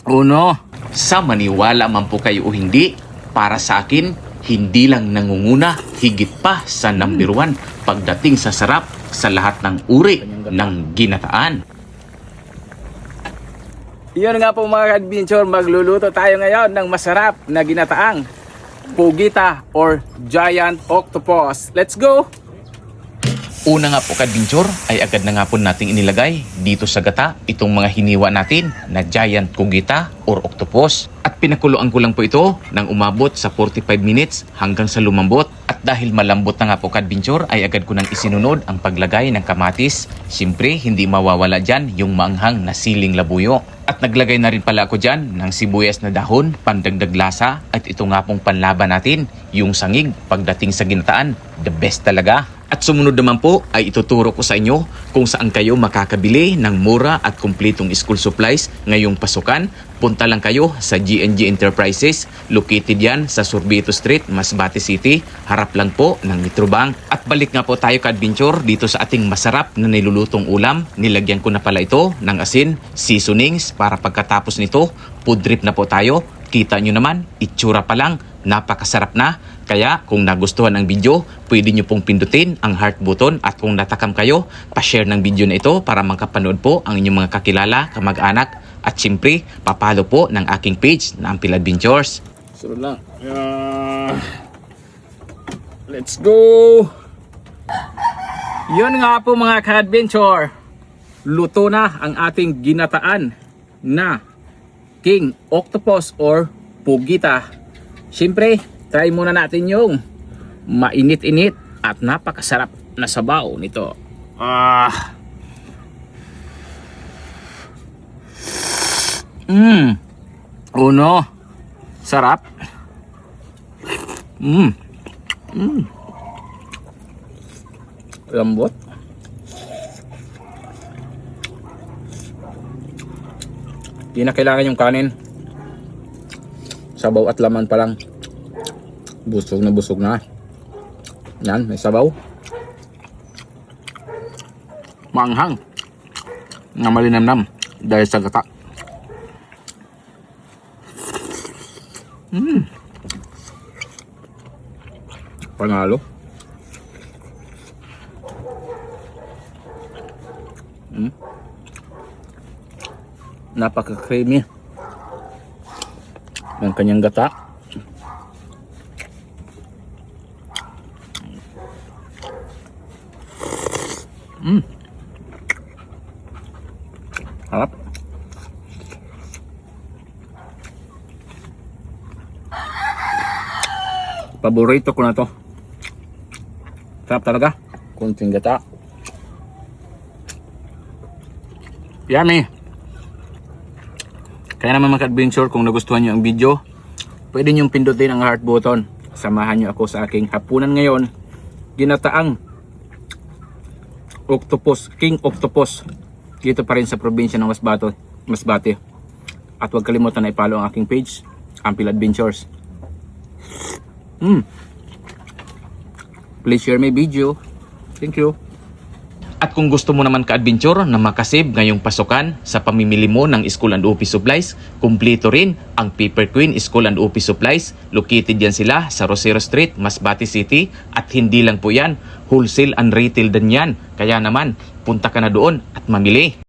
Uno. Sa maniwala man po kayo o hindi, para sa akin, hindi lang nangunguna, higit pa sa number 1 pagdating sa sarap sa lahat ng uri ng ginataan. Yun nga po mga adventure, magluluto tayo ngayon ng masarap na ginataang pugita or giant octopus. Let's go! Una nga po kadventure ay agad na nga po nating inilagay dito sa gata itong mga hiniwa natin na giant kugita or octopus. At pinakuluan ko lang po ito nang umabot sa 45 minutes hanggang sa lumambot. At dahil malambot na nga po kadventure ay agad ko nang isinunod ang paglagay ng kamatis. Siyempre hindi mawawala dyan yung maanghang na siling labuyo. At naglagay na rin pala ako dyan ng sibuyas na dahon, pandagdag lasa. At ito nga pong panlaban natin, yung sangig pagdating sa ginataan. The best talaga. At sumunod naman po ay ituturo ko sa inyo kung saan kayo makakabili ng mura at kumpletong school supplies ngayong pasukan. Punta lang kayo sa G&G Enterprises, located yan sa Sorbito Street, Masbate City, harap lang po ng Metrobank. At balik nga po tayo ka-adventure dito sa ating masarap na nilulutong ulam. Nilagyan ko na pala ito ng asin, seasonings para pagkatapos nito, food trip na po tayo. Kita nyo naman, itsura pa lang, napakasarap na. Kaya kung nagustuhan ang video, pwede nyo pong pindutin ang heart button at kung natakam kayo, pa-share ng video na ito para makapanood po ang inyong mga kakilala, kamag-anak at siyempre, papalo po ng aking page na Ampil Adventures. Sunod lang. Let's go! Yun nga po mga ka-adventure. Luto na ang ating ginataan na king octopus or pugita. Siyempre, try muna natin yung mainit-init at napakasarap na sabaw nito. Uno. Sarap. Lambot. Di na kailangan yung kanin. Sabaw at laman pa lang. Busog na busog na. Yan, may sabaw. Maanghang. Na malinamnam dahil sa gata. Panalo. Napaka-creamy ng kanyang gata. Harap. Paborito ko na to. Sarap talaga. Kunting gata. Yummy. Kaya naman mga adventure, kung nagustuhan nyo ang video, pwede nyo pindutin ang heart button. Samahan nyo ako sa aking hapunan ngayon. Ginataang octopus, king octopus. Dito pa rin sa probinsya ng Masbate. At huwag kalimutan na i-follow ang aking page, Ampil Adventures. Please share my video. Thank you. At kung gusto mo naman ka-adventure na makasave ngayong pasukan sa pamimili mo ng school and office supplies, kumpleto rin ang Paper Queen School and Office Supplies. Located yan sila sa Rosero Street, Masbate City. At hindi lang po yan, wholesale and retail din yan. Kaya naman, punta ka na doon at mamili.